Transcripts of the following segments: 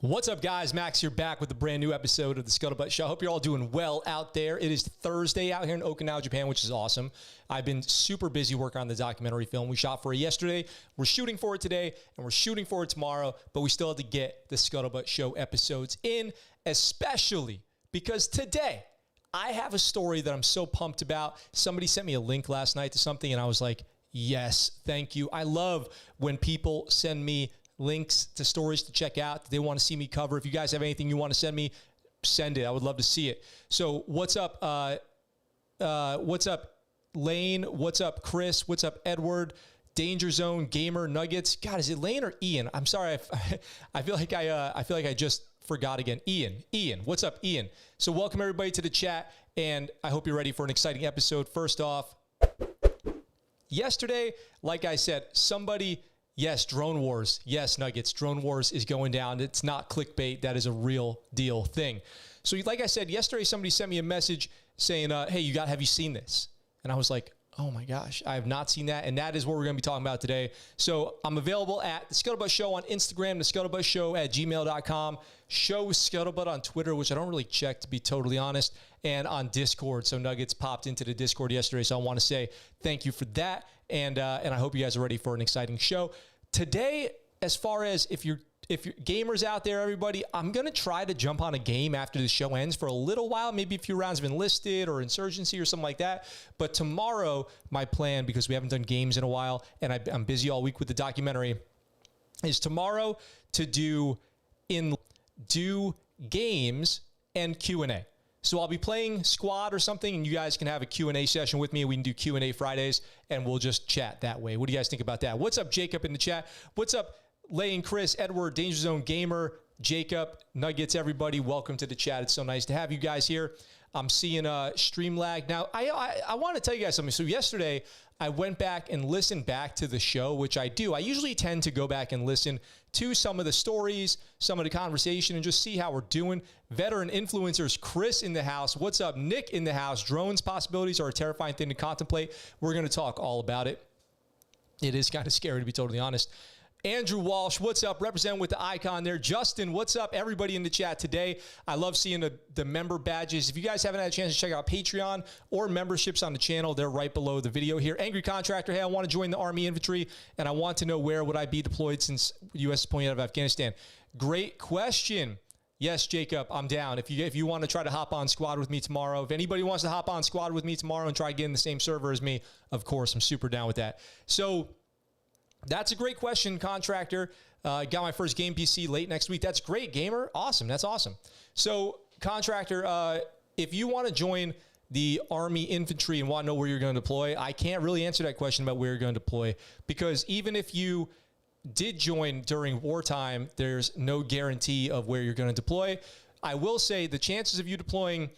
What's up, guys? Max here, back with a brand new episode of the ScuttleButt Show. I hope you're all doing well out there. It is Thursday out here in Okinawa, Japan, which is awesome. I've been super busy working on the documentary film. We shot for it yesterday. We're shooting for it today, and we're shooting for it tomorrow, but we still have to get the ScuttleButt Show episodes in, especially because today I have a story that I'm so pumped about. Somebody sent me a link last night to something, and I was like, yes, thank you. I love when people send me links to stories to check out that they want to see me cover. If you guys have anything you want to send me, send it. I would love to see it. So what's up? What's up, Lane? What's up, Chris? What's up, Edward? Danger Zone, Gamer, Nuggets. God, is it Lane or Ian? I'm sorry. I feel like I just forgot again. Ian. What's up, Ian? So welcome everybody to the chat, and I hope you're ready for an exciting episode. First off, yesterday, like I said, yes, Drone Wars. Yes, Nuggets. Drone Wars is going down. It's not clickbait. That is a real deal thing. So like I said, yesterday somebody sent me a message saying, hey, have you seen this? And I was like, oh my gosh, I have not seen that. And that is what we're going to be talking about today. So I'm available at the ScuttleButt Show on Instagram, the ScuttleButt Show at gmail.com, Show Scuttlebutt on Twitter, which I don't really check, to be totally honest, and on Discord. So Nuggets popped into the Discord yesterday. So I want to say thank you for that. And I hope you guys are ready for an exciting show. Today, as far as if you're gamers out there, everybody, I'm going to try to jump on a game after the show ends for a little while, maybe a few rounds of Enlisted or Insurgency or something like that. But tomorrow, my plan, because we haven't done games in a while, and I'm busy all week with the documentary, is tomorrow to do games and Q&A. So I'll be playing Squad or something, and you guys can have a Q&A session with me. We can do Q&A Fridays, and we'll just chat that way. What do you guys think about that? What's up, Jacob, in the chat? What's up, Lane, Chris, Edward, Danger Zone, Gamer, Jacob, Nuggets, everybody? Welcome to the chat. It's so nice to have you guys here. I'm seeing stream lag. Now, I want to tell you guys something. So yesterday, I went back and listened back to the show, which I do. I usually tend to go back and listen to some of the stories, some of the conversation, and just see how we're doing. Veteran influencers, Chris in the house. What's up, Nick in the house? Drones possibilities are a terrifying thing to contemplate. We're going to talk all about it. It is kind of scary, to be totally honest. Andrew Walsh, what's up? Representing with the icon there. Justin, what's up? Everybody in the chat today. I love seeing the member badges. If you guys haven't had a chance to check out Patreon or memberships on the channel, they're right below the video here. Angry Contractor, hey, I want to join the Army Infantry, and I want to know where would I be deployed since U.S. is pulling out of Afghanistan. Great question. Yes, Jacob, I'm down. If you want to try to hop on Squad with me tomorrow, if anybody wants to hop on Squad with me tomorrow and try to get in the same server as me, of course, I'm super down with that. So that's a great question, Contractor. Got my first game PC late next week. That's great, Gamer. Awesome. That's awesome. So, Contractor, if you want to join the Army Infantry and want to know where you're going to deploy, I can't really answer that question about where you're going to deploy, because even if you did join during wartime, there's no guarantee of where you're going to deploy. I will say the chances of you deploying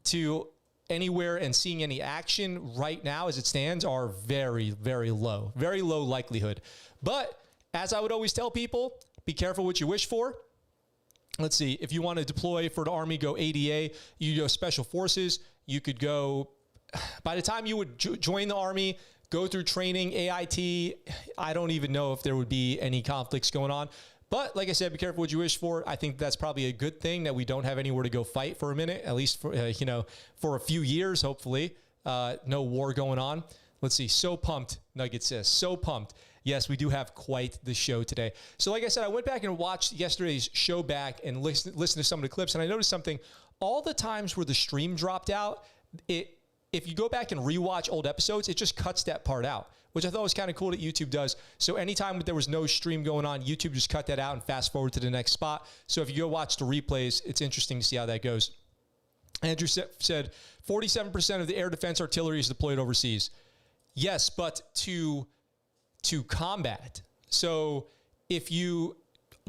to anywhere and seeing any action right now as it stands are very, very low likelihood. But as I would always tell people, be careful what you wish for. Let's see, if you want to deploy for the Army, go ADA, you go Special Forces, you could go, by the time you would join the Army, go through training, AIT, I don't even know if there would be any conflicts going on. But like I said, be careful what you wish for. I think that's probably a good thing that we don't have anywhere to go fight for a minute, at least for, for a few years, hopefully. No war going on. Let's see. So pumped, Nugget says. So pumped. Yes, we do have quite the show today. So like I said, I went back and watched yesterday's show back and listened to some of the clips, and I noticed something. All the times where the stream dropped out, if you go back and rewatch old episodes, it just cuts that part out, which I thought was kind of cool that YouTube does. So anytime there was no stream going on, YouTube just cut that out and fast forward to the next spot. So if you go watch the replays, it's interesting to see how that goes. Andrew said 47% of the air defense artillery is deployed overseas. Yes, but to combat. So if you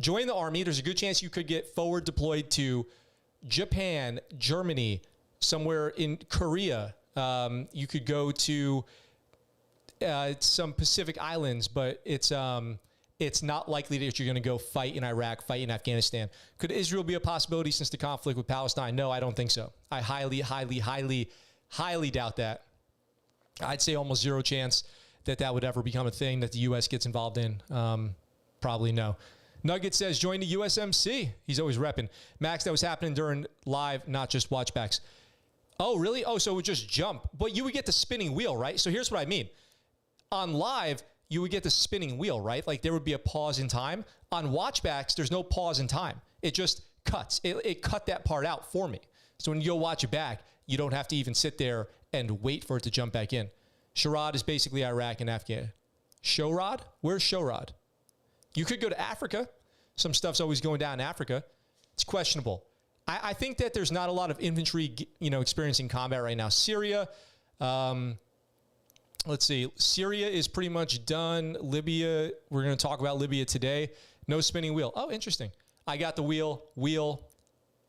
join the Army, there's a good chance you could get forward deployed to Japan, Germany, somewhere in Korea. You could go to some Pacific islands, but it's not likely that you're going to go fight in Iraq, fight in Afghanistan. Could Israel be a possibility since the conflict with Palestine? No, I don't think so. I highly doubt that. I'd say almost zero chance that would ever become a thing that the U.S. gets involved in. Probably no. Nugget says, join the USMC. He's always repping. Max, that was happening during live, not just watchbacks. Oh, really? Oh, so it would just jump. But you would get the spinning wheel, right? So here's what I mean. On live, you would get the spinning wheel, right? Like there would be a pause in time. On watchbacks, there's no pause in time. It just cuts. It cut that part out for me. So when you go watch it back, you don't have to even sit there and wait for it to jump back in. Sharad is basically Iraq and Afghan. Shorad? Where's Shorad? You could go to Africa. Some stuff's always going down in Africa. It's questionable. I think that there's not a lot of infantry, experiencing combat right now. Syria, let's see. Syria is pretty much done. Libya, we're going to talk about Libya today. No spinning wheel. Oh, interesting. I got the wheel.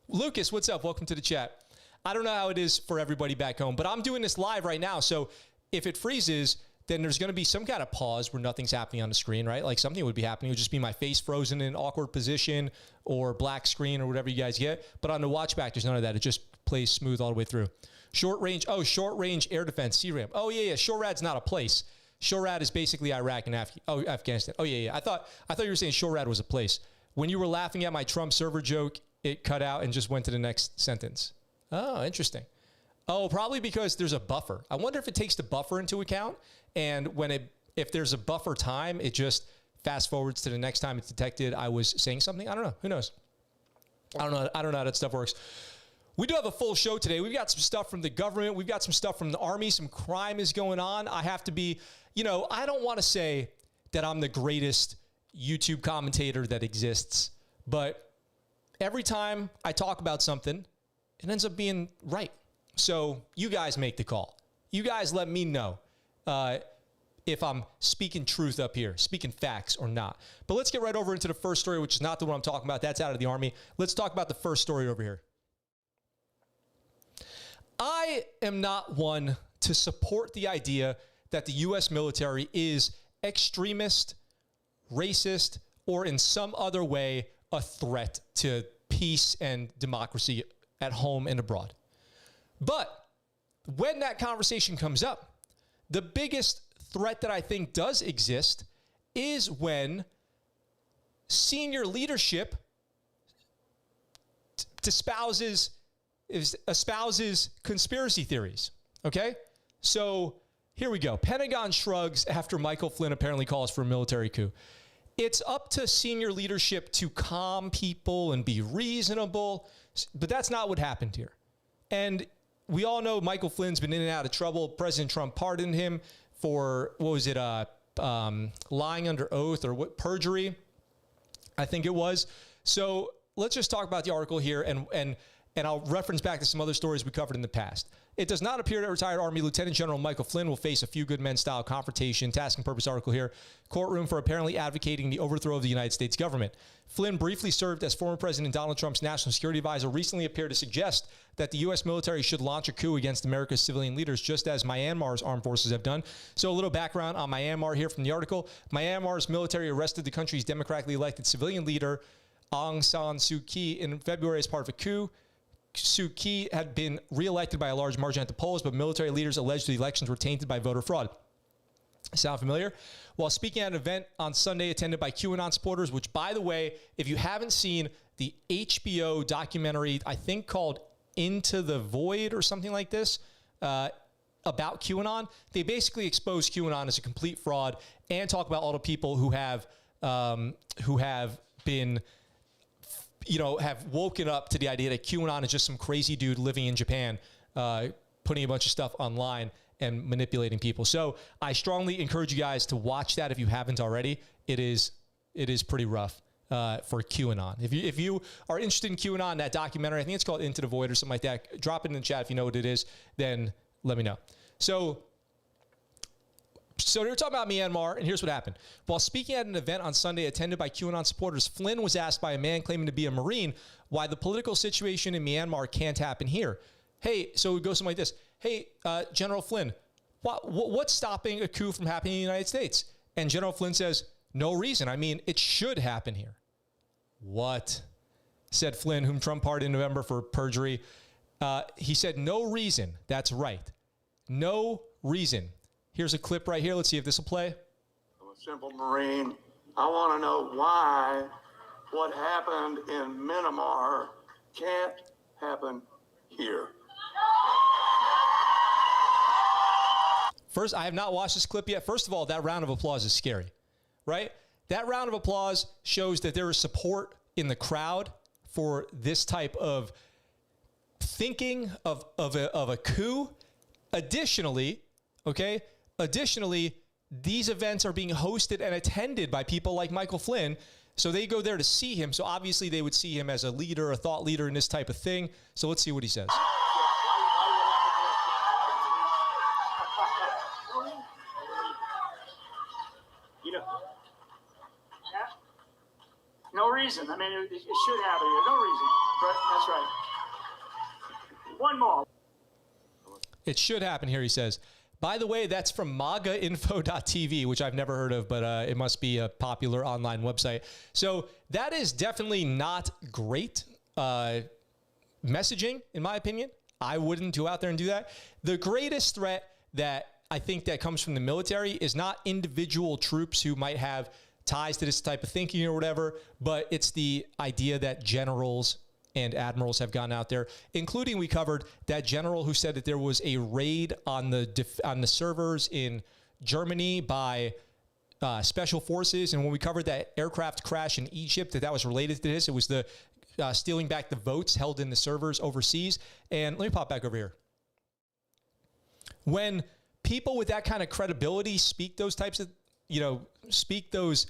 Lucas, what's up? Welcome to the chat. I don't know how it is for everybody back home, but I'm doing this live right now. So if it freezes, then there's going to be some kind of pause where nothing's happening on the screen, right? Like something would be happening. It would just be my face frozen in an awkward position or black screen or whatever you guys get. But on the watchback, there's none of that. It just plays smooth all the way through. Short range air defense, CRAM. Oh, yeah. Shorad's not a place. Shorad is basically Iraq and Afghanistan. Oh, yeah. I thought you were saying Shorad was a place. When you were laughing at my Trump server joke, it cut out and just went to the next sentence. Oh, interesting. Oh, probably because there's a buffer. I wonder if it takes the buffer into account, and if there's a buffer time, it just fast forwards to the next time it's detected I was saying something. I don't know. Who knows? I don't know how that stuff works. We do have a full show today. We've got some stuff from the government. We've got some stuff from the Army. Some crime is going on. I have to be, I don't want to say that I'm the greatest YouTube commentator that exists, but every time I talk about something, it ends up being right. So you guys make the call. You guys let me know if I'm speaking truth up here, speaking facts or not. But let's get right over into the first story, which is not the one I'm talking about. That's out of the Army. Let's talk about the first story over here. I am not one to support the idea that the U.S. military is extremist, racist, or in some other way a threat to peace and democracy at home and abroad. But when that conversation comes up, the biggest threat that I think does exist is when senior leadership espouses conspiracy theories. Okay? So here we go. Pentagon shrugs after Michael Flynn apparently calls for a military coup. It's up to senior leadership to calm people and be reasonable, but that's not what happened here. And we all know Michael Flynn's been in and out of trouble. President Trump pardoned him for, lying under oath or perjury, I think it was. So let's just talk about the article here, and I'll reference back to some other stories we covered in the past. It does not appear that retired Army Lieutenant General Michael Flynn will face a few good men style confrontation. Task and purpose article here. Courtroom for apparently advocating the overthrow of the United States government. Flynn briefly served as former President Donald Trump's national security advisor, recently appeared to suggest that the U.S. military should launch a coup against America's civilian leaders, just as Myanmar's armed forces have done. So a little background on Myanmar here from the article. Myanmar's military arrested the country's democratically elected civilian leader, Aung San Suu Kyi, in February as part of a coup. Suu Kyi had been reelected by a large margin at the polls, but military leaders alleged the elections were tainted by voter fraud. Sound familiar? While speaking at an event on Sunday attended by QAnon supporters, which, by the way, if you haven't seen the HBO documentary, I think called Into the Void or something like this, about QAnon, they basically expose QAnon as a complete fraud and talk about all the people who have been, have woken up to the idea that QAnon is just some crazy dude living in Japan, putting a bunch of stuff online and manipulating people. So I strongly encourage you guys to watch that if you haven't already. It is pretty rough for QAnon. If you are interested in QAnon, that documentary, I think it's called Into the Void or something like that. Drop it in the chat if you know what it is. Then let me know. So they're talking about Myanmar, and here's what happened. While speaking at an event on Sunday attended by QAnon supporters, Flynn was asked by a man claiming to be a Marine why the political situation in Myanmar can't happen here. Hey, so it goes something like this. Hey, General Flynn, what's stopping a coup from happening in the United States? And General Flynn says, no reason. I mean, it should happen here. What? Said Flynn, whom Trump pardoned in November for perjury. He said, no reason. That's right. No reason. Here's a clip right here. Let's see if this will play. I'm a simple Marine. I want to know why what happened in Myanmar can't happen here. First, I have not watched this clip yet. First of all, that round of applause is scary, right? That round of applause shows that there is support in the crowd for this type of thinking of a coup. Additionally, these events are being hosted and attended by people like Michael Flynn. So they go there to see him. So obviously they would see him as a leader, a thought leader in this type of thing. So let's see what he says. No reason. I mean, it should happen here. No reason. That's right. One more. It should happen here, he says. By the way, that's from magainfo.tv, which I've never heard of, but it must be a popular online website. So that is definitely not great messaging, in my opinion. I wouldn't go out there and do that. The greatest threat that I think that comes from the military is not individual troops who might have ties to this type of thinking or whatever, but it's the idea that generals and admirals have gone out there, including we covered that general who said that there was a raid on the servers in Germany by special forces. And when we covered that aircraft crash in Egypt, that was related to this. It was the stealing back the votes held in the servers overseas. And let me pop back over here. When people with that kind of credibility speak those types of, speak those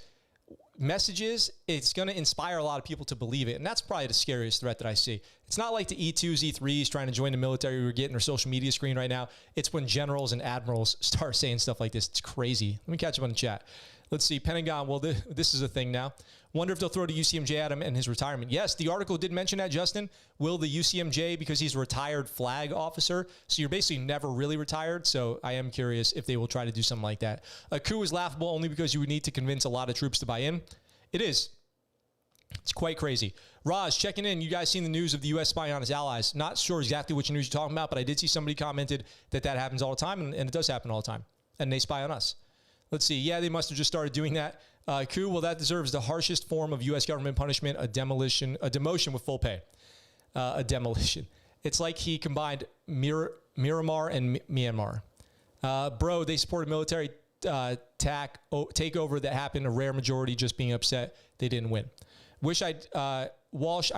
messages, it's going to inspire a lot of people to believe it. And that's probably the scariest threat that I see. It's not like the E2s, E3s trying to join the military who are getting their social media screen right now. It's when generals and admirals start saying stuff like this. It's crazy. Let me catch up on the chat. Let's see. Pentagon, well, this is a thing now. Wonder if they'll throw to UCMJ at him and his retirement. Yes, the article did mention that, Justin. Will the UCMJ, because he's a retired flag officer, so you're basically never really retired, so I am curious if they will try to do something like that. A coup is laughable only because you would need to convince a lot of troops to buy in. It is. It's quite crazy. Raj, checking in. You guys seen the news of the U.S. spying on his allies? Not sure exactly which news you're talking about, but I did see somebody commented that happens all the time, and it does happen all the time. And they spy on us. Let's see. Yeah, they must have just started doing that. Coup, well, that deserves the harshest form of U.S. government punishment, a demotion with full pay. A demolition. It's like he combined Miramar and Myanmar. Bro, they supported military takeover that happened, a rare majority just being upset they didn't win. Walsh, I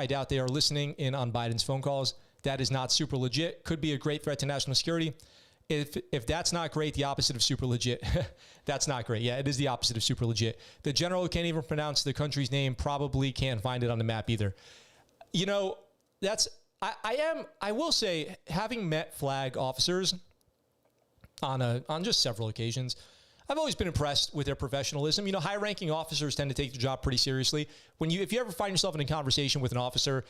doubt they are listening in on Biden's phone calls. That is not super legit. Could be a great threat to national security. If that's not great, the opposite of super legit. That's not great. Yeah, it is the opposite of super legit. The general who can't even pronounce the country's name probably can't find it on the map either. I will say, having met flag officers on just several occasions, I've always been impressed with their professionalism. High-ranking officers tend to take their job pretty seriously. If you ever find yourself in a conversation with an officer,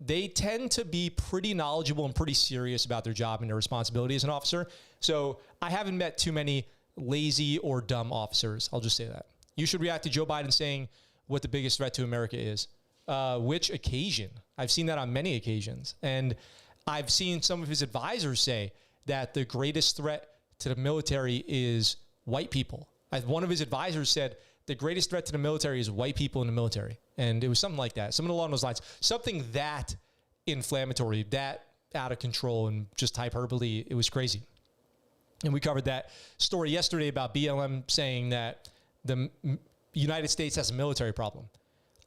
they tend to be pretty knowledgeable and pretty serious about their job and their responsibility as an officer. So I haven't met too many lazy or dumb officers. I'll just say that. You should react to Joe Biden saying what the biggest threat to America is. Which occasion? I've seen that on many occasions. And I've seen some of his advisors say that the greatest threat to the military is white people. One of his advisors said the greatest threat to the military is white people in the military. And it was something like that, something along those lines, something that inflammatory, that out of control and just hyperbole. It was crazy. And we covered that story yesterday about BLM saying that the United States has a military problem.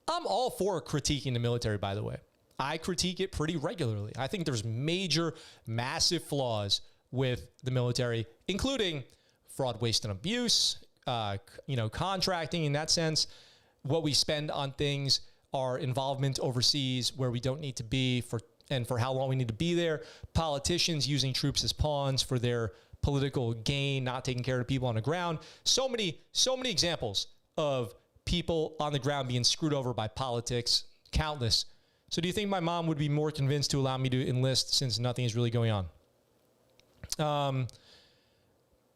I'm all for critiquing the military, by the way. I critique it pretty regularly. I think there's major, massive flaws with the military, including fraud, waste, and abuse, contracting in that sense, what we spend on things, our involvement overseas where we don't need to be for how long we need to be there, politicians using troops as pawns for their political gain, not taking care of people on the ground. So many examples of people on the ground being screwed over by politics, countless. So do you think my mom would be more convinced to allow me to enlist since nothing is really going on? I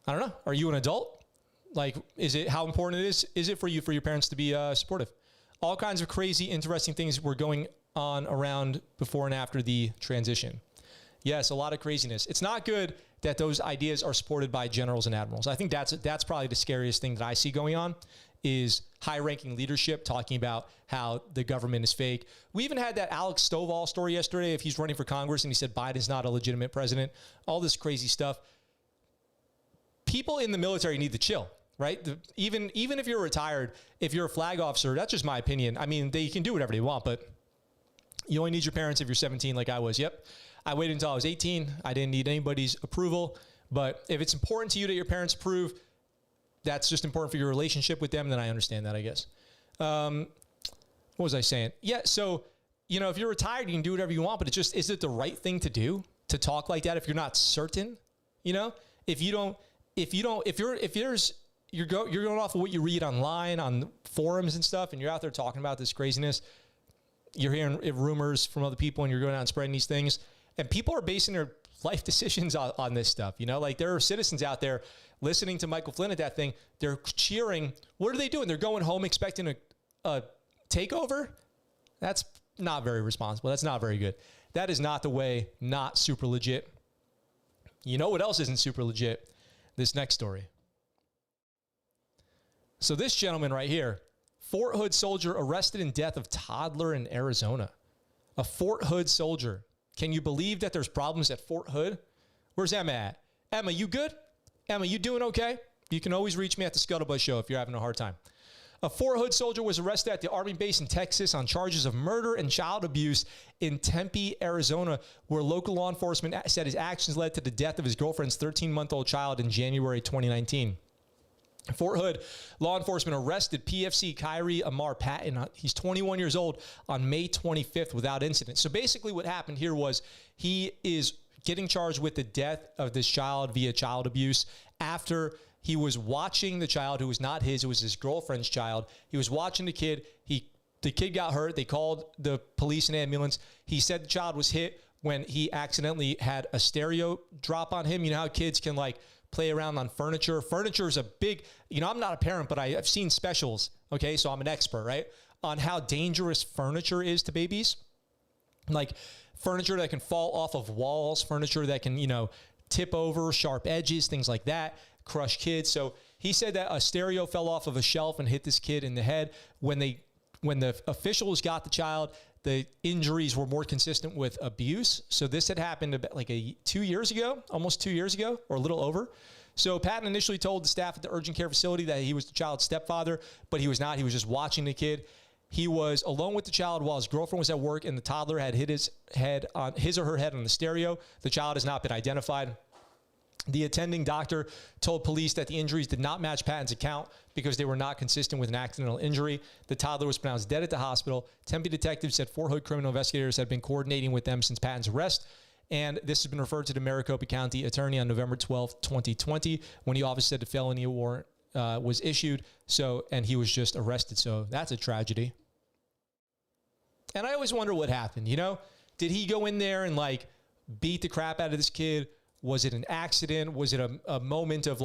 don't know. Are you an adult? How important is it for your parents to be supportive? All kinds of crazy, interesting things were going on around before and after the transition. Yes, a lot of craziness. It's not good that those ideas are supported by generals and admirals. I think that's probably the scariest thing that I see going on is high-ranking leadership talking about how the government is fake. We even had that Alex Stovall story yesterday, if he's running for Congress, and he said Biden's not a legitimate president, all this crazy stuff. People in the military need to chill, right? Even if you're retired, if you're a flag officer, that's just my opinion. I mean, they can do whatever they want, but you only need your parents if you're 17 like I was. Yep. I waited until I was 18. I didn't need anybody's approval. But if it's important to you that your parents approve, that's just important for your relationship with them, then I understand that, I guess. What was I saying? Yeah, so, if you're retired, you can do whatever you want, but is it the right thing to do to talk like that if you're not certain? You're going off of what you read online on forums and stuff, and you're out there talking about this craziness. You're hearing rumors from other people, and you're going out and spreading these things, and people are basing their life decisions on this stuff. Like there are citizens out there listening to Michael Flynn at that thing. They're cheering. What are they doing? They're going home expecting a takeover. That's not very responsible. That's not very good. That is not the way. Not super legit. You know what else isn't super legit? This next story. So this gentleman right here, Fort Hood soldier arrested in death of toddler in Arizona. A Fort Hood soldier. Can you believe that there's problems at Fort Hood? Where's Emma at? Emma, you good? Emma, you doing okay? You can always reach me at the ScuttleButt Show if you're having a hard time. A Fort Hood soldier was arrested at the Army base in Texas on charges of murder and child abuse in Tempe, Arizona, where local law enforcement said his actions led to the death of his girlfriend's 13-month-old child in January 2019. Fort Hood law enforcement arrested PFC Kyrie Amar Patton. He's 21 years old on May 25th without incident. So basically what happened here was he is getting charged with the death of this child via child abuse after he was watching the child who was not his. It was his girlfriend's child. He was watching the kid. The kid got hurt. They called the police and ambulance. He said the child was hit when he accidentally had a stereo drop on him. You know how kids can play around on furniture. Furniture is a big, I'm not a parent, but I've seen specials, okay? So I'm an expert, right? On how dangerous furniture is to babies. Like furniture that can fall off of walls, furniture that can, tip over, sharp edges, things like that, crush kids. So he said that a stereo fell off of a shelf and hit this kid in the head. When the officials got the child, the injuries were more consistent with abuse. So this had happened about 2 years ago, almost 2 years ago, or a little over. So Patton initially told the staff at the urgent care facility that he was the child's stepfather, but he was not. He was just watching the kid. He was alone with the child while his girlfriend was at work, and the toddler had hit his or her head on the stereo. The child has not been identified. The attending doctor told police that the injuries did not match Patton's account because they were not consistent with an accidental injury. The toddler was pronounced dead at the hospital. Tempe detectives said Fort Hood criminal investigators had been coordinating with them since Patton's arrest, and this has been referred to the Maricopa County attorney on November 12, 2020, when he obviously said the felony warrant was issued, and he was just arrested. So that's a tragedy. And I always wonder what happened, Did he go in there and beat the crap out of this kid? Was it an accident? Was it a moment of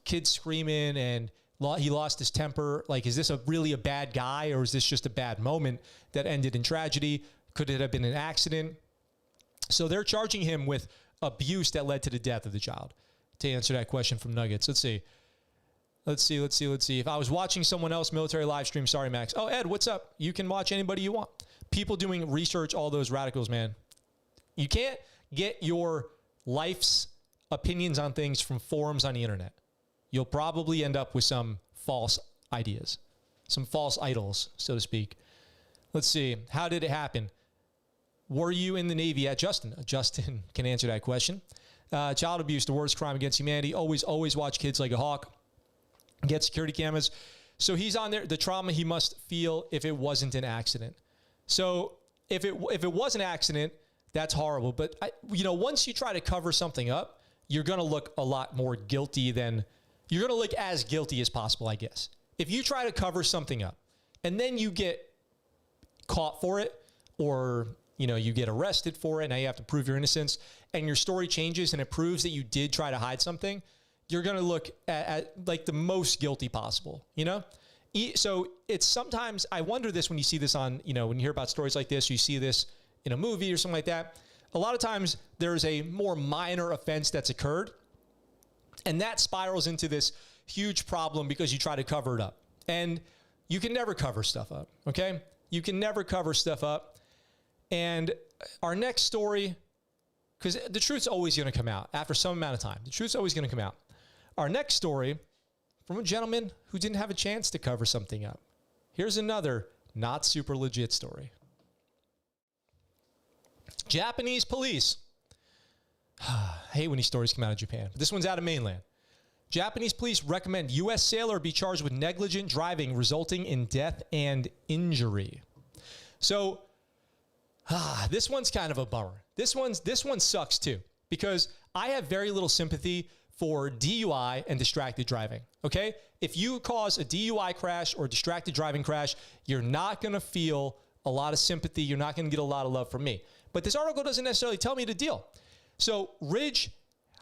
kids screaming and he lost his temper? Is this really a bad guy, or is this just a bad moment that ended in tragedy? Could it have been an accident? So they're charging him with abuse that led to the death of the child. To answer that question from Nuggets, let's see. If I was watching someone else military live stream, sorry, Max. Oh, Ed, what's up? You can watch anybody you want. People doing research, all those radicals, man. You can't get your life's opinions on things from forums on the internet. You'll probably end up with some false ideas, some false idols, so to speak. Let's see. How did it happen? Were you in the Navy at Justin? Justin can answer that question. Child abuse, the worst crime against humanity. Always watch kids like a hawk. Get security cameras. So he's on there. The trauma he must feel if it wasn't an accident. So if it was an accident, that's horrible. But, once you try to cover something up, you're going to look a lot more guilty you're going to look as guilty as possible, I guess. If you try to cover something up and then you get caught for it, or, you get arrested for it, now you have to prove your innocence, and your story changes and it proves that you did try to hide something, you're going to look at the most guilty possible, So it's sometimes, I wonder this when you see this on, when you hear about stories like this, you see this in a movie or something like that. A lot of times there's a more minor offense that's occurred, and that spirals into this huge problem because you try to cover it up. And you can never cover stuff up, okay? You can never cover stuff up. And our next story, because the truth's always going to come out after some amount of time. The truth's always going to come out. Our next story from a gentleman who didn't have a chance to cover something up. Here's another not super legit story. Japanese police. I hate when these stories come out of Japan. This one's out of mainland. Japanese police recommend U.S. sailor be charged with negligent driving resulting in death and injury. So, this one's kind of a bummer. This one sucks too, because I have very little sympathy for DUI and distracted driving, okay? If you cause a DUI crash or distracted driving crash, you're not going to feel a lot of sympathy. You're not going to get a lot of love from me. But this article doesn't necessarily tell me the deal. So, Ridge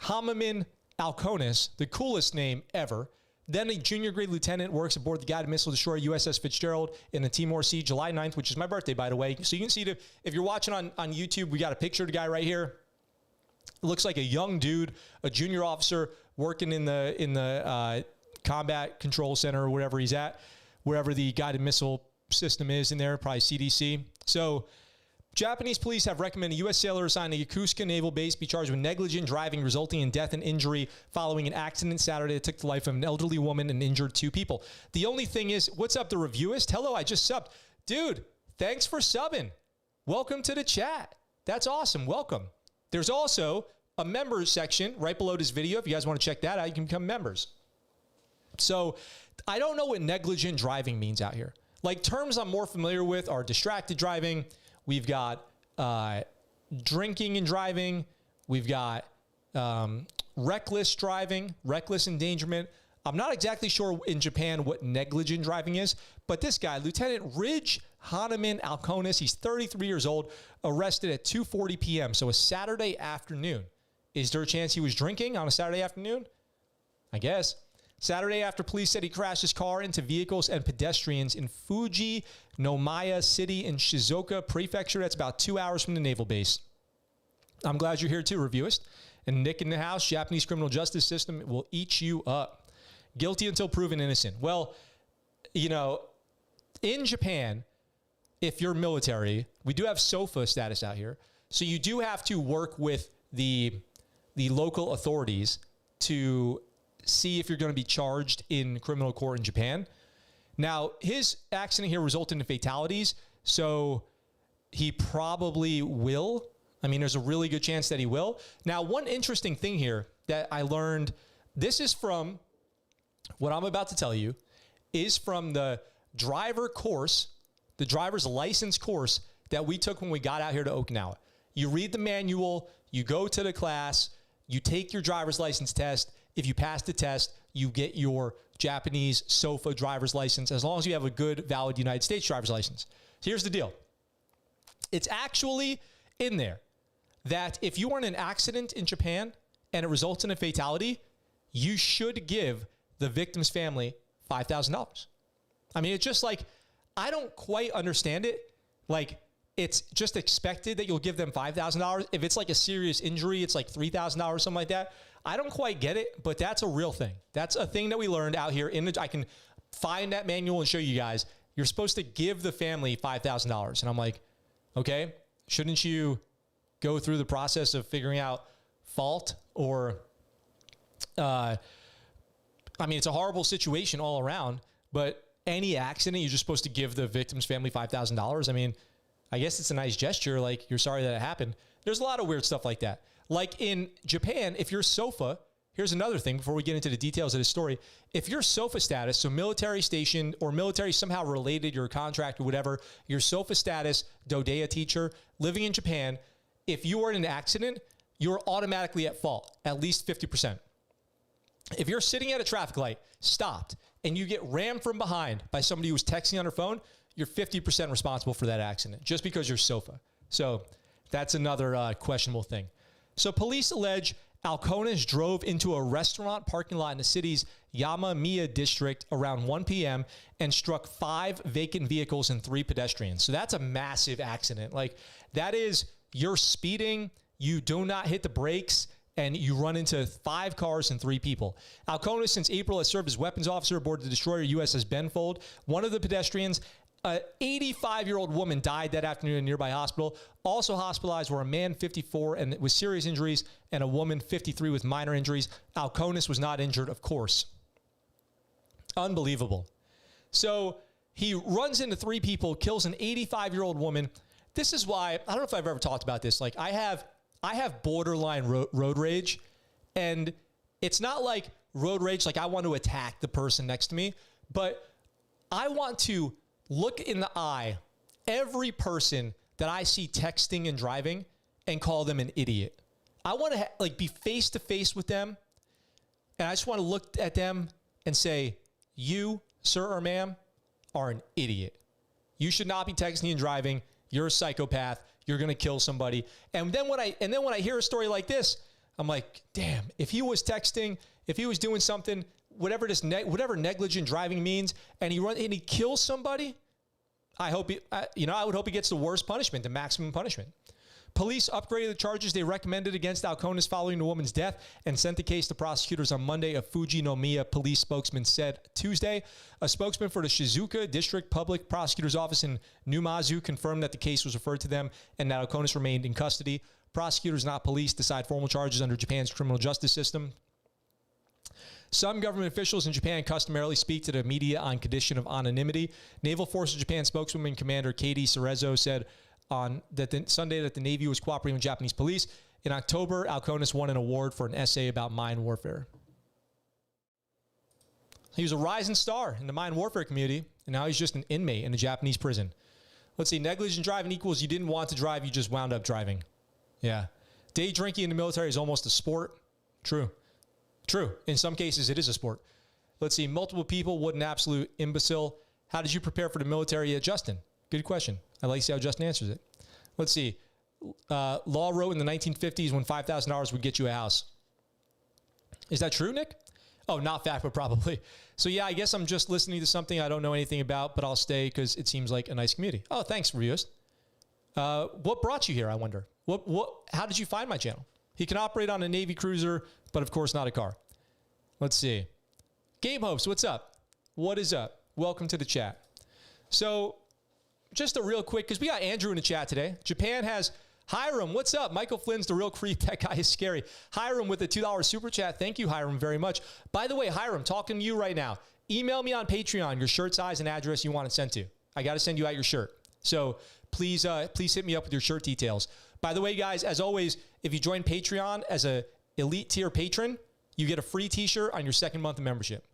Hamamin Alconis, the coolest name ever, then a junior grade lieutenant, works aboard the guided missile destroyer USS Fitzgerald in the Timor Sea, July 9th, which is my birthday, by the way. So you can see, if you're watching on YouTube, we got a picture of the guy right here. It looks like a young dude, a junior officer working in the combat control center or wherever he's at, wherever the guided missile system is in there, probably CDC. So Japanese police have recommended a U.S. sailor assigned to Yokosuka Naval Base be charged with negligent driving resulting in death and injury following an accident Saturday that took the life of an elderly woman and injured 2 people. The only thing is, what's up, the reviewist? Hello, I just subbed. Dude, thanks for subbing. Welcome to the chat. That's awesome. Welcome. There's also a members section right below this video. If you guys want to check that out, you can become members. So I don't know what negligent driving means out here. Like, terms I'm more familiar with are distracted driving. We've got drinking and driving. We've got reckless driving, reckless endangerment. I'm not exactly sure in Japan what negligent driving is, but this guy, Lieutenant Ridge Hanaman Alconis, he's 33 years old, arrested at 2:40 p.m., so a Saturday afternoon. Is there a chance he was drinking on a Saturday afternoon? I guess. Saturday after police said he crashed his car into vehicles and pedestrians in Fuji Nomiya City in Shizuoka Prefecture. That's about 2 hours from the naval base. I'm glad you're here too, reviewist. And Nick in the house, Japanese criminal justice system will eat you up. Guilty until proven innocent. Well, you know, in Japan, if you're military, we do have SOFA status out here. So you do have to work with the local authorities to see if you're going to be charged in criminal court in Japan. Now, his accident here resulted in fatalities, so he probably will. I mean, there's a really good chance that he will. Now, one interesting thing here that I learned, this is from what I'm about to tell you, is from the driver course, the driver's license course that we took when we got out here to Okinawa. You read the manual, you go to the class, you take your driver's license test. If you pass the test, you get your Japanese SOFA driver's license, as long as you have a good, valid United States driver's license. Here's the deal. It's actually in there that if you are in an accident in Japan and it results in a fatality, you should give the victim's family $5,000. I mean, it's just like, I don't quite understand it. Like, it's just expected that you'll give them $5,000. If it's like a serious injury, it's like $3,000, something like that. I don't quite get it, but that's a real thing. That's a thing that we learned out here. I can find that manual and show you guys. You're supposed to give the family $5,000. And I'm like, okay, shouldn't you go through the process of figuring out fault or, I mean, it's a horrible situation all around, but any accident, you're just supposed to give the victim's family $5,000. I mean, I guess it's a nice gesture. Like, you're sorry that it happened. There's a lot of weird stuff like that. Like in Japan, if you're SOFA, here's another thing before we get into the details of this story. If you're SOFA status, so military station or military somehow related, your contract or whatever, your SOFA status, Dodea teacher, living in Japan, if you are in an accident, you're automatically at fault, at least 50%. If you're sitting at a traffic light, stopped, and you get rammed from behind by somebody who's texting on their phone, you're 50% responsible for that accident, just because you're SOFA. So that's another questionable thing. So police allege Alconis drove into a restaurant parking lot in the city's Yamamiya district around 1 p.m. and struck 5 vacant vehicles and 3 pedestrians. So that's a massive accident. Like, that is, you're speeding, you do not hit the brakes, and you run into 5 cars and 3 people. Alcona, since April, has served as weapons officer aboard the destroyer USS Benfold. One of the pedestrians, an 85-year-old woman, died that afternoon in a nearby hospital. Also hospitalized were a man, 54, and with serious injuries, and a woman, 53, with minor injuries. Alconis was not injured, of course. Unbelievable. So he runs into 3 people, kills an 85-year-old woman. This is why, I don't know if I've ever talked about this. Like, I have borderline road rage, and it's not like road rage, like I want to attack the person next to me, but I want to look in the eye every person that I see texting and driving and call them an idiot. I want to be face to face with them, and I just want to look at them and say, you, sir or ma'am, are an idiot. You should not be texting and driving. You're a psychopath. You're going to kill somebody. And then when I hear a story like this, I'm like, damn, if he was texting, if he was doing something, whatever negligent driving means, and he kills somebody, I would hope he gets the worst punishment, the maximum punishment. Police upgraded the charges they recommended against Alconis following the woman's death and sent the case to prosecutors on Monday, a Fujinomiya police spokesman said Tuesday. A spokesman for the Shizuoka District Public Prosecutor's Office in Numazu confirmed that the case was referred to them and that Alconis remained in custody. Prosecutors, not police, decide formal charges under Japan's criminal justice system. Some government officials in Japan customarily speak to the media on condition of anonymity. Naval Forces Japan spokeswoman Commander Katie Cerezo said on Sunday that the Navy was cooperating with Japanese police. In October, Alconis won an award for an essay about mine warfare. He was a rising star in the mine warfare community, and now he's just an inmate in a Japanese prison. Let's see, negligent driving equals you didn't want to drive, you just wound up driving. Yeah. Day drinking in the military is almost a sport. True. True. In some cases, it is a sport. Let's see, multiple people, what an absolute imbecile. How did you prepare for the military, Justin? Good question. I'd like to see how Justin answers it. Let's see. Law wrote in the 1950s when $5,000 would get you a house. Is that true, Nick? Oh, not fact, but probably. So, yeah, I guess I'm just listening to something I don't know anything about, but I'll stay because it seems like a nice community. Oh, thanks, Rios. What brought you here, I wonder? How did you find my channel? He can operate on a Navy cruiser, but of course not a car. Let's see. Game Host, what's up? What is up? Welcome to the chat. So, just a real quick, because we got Andrew in the chat today. Japan has Hiram. What's up? Michael Flynn's the real creep. That guy is scary. Hiram with a $2 super chat. Thank you, Hiram, very much. By the way, Hiram, talking to you right now. Email me on Patreon your shirt size and address you want it sent to. I got to send you out your shirt. So please hit me up with your shirt details. By the way, guys, as always, if you join Patreon as a elite tier patron, you get a free t-shirt on your second month of membership.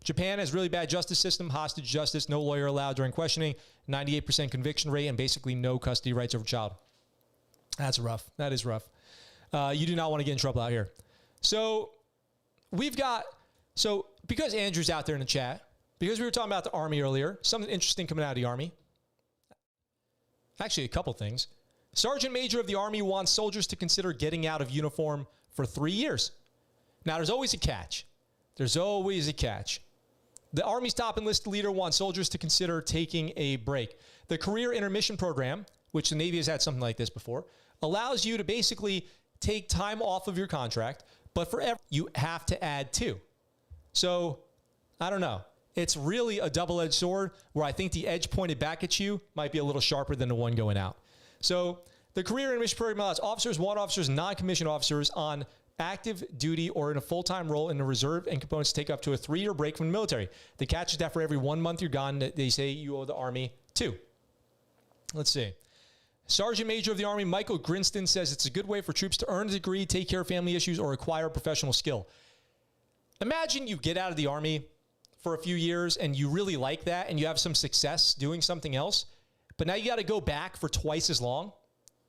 Japan has really bad justice system, hostage justice, no lawyer allowed during questioning, 98% conviction rate, and basically no custody rights over child. That's rough. That is rough. You do not want to get in trouble out here. So because Andrew's out there in the chat, because we were talking about the Army earlier, something interesting coming out of the Army. Actually, a couple things. Sergeant Major of the Army wants soldiers to consider getting out of uniform for 3 years. Now, there's always a catch. There's always a catch. The Army's top enlisted leader wants soldiers to consider taking a break. The Career Intermission Program, which the Navy has had something like this before, allows you to basically take time off of your contract, but forever you have to add 2. So, I don't know. It's really a double-edged sword where I think the edge pointed back at you might be a little sharper than the one going out. So, the Career Intermission Program allows officers, warrant officers, non-commissioned officers on active duty or in a full-time role in the reserve and components to take up to a 3-year break from the military. The catch is that for every 1 month you're gone, they say you owe the Army 2. Let's see. Sergeant Major of the Army Michael Grinston says it's a good way for troops to earn a degree, take care of family issues, or acquire a professional skill. Imagine you get out of the Army for a few years and you really like that and you have some success doing something else, but now you got to go back for twice as long.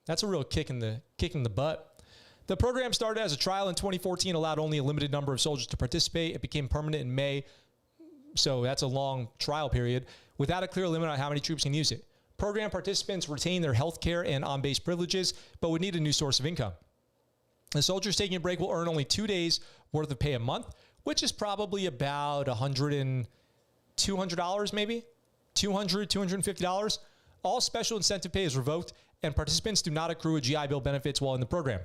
That's a real kick in the butt. The program started as a trial in 2014, allowed only a limited number of soldiers to participate. It became permanent in May, so that's a long trial period, without a clear limit on how many troops can use it. Program participants retain their health care and on-base privileges, but would need a new source of income. The soldiers taking a break will earn only 2 days worth of pay a month, which is probably about $200 maybe, $200, $250. All special incentive pay is revoked, and participants do not accrue a GI Bill benefits while in the program.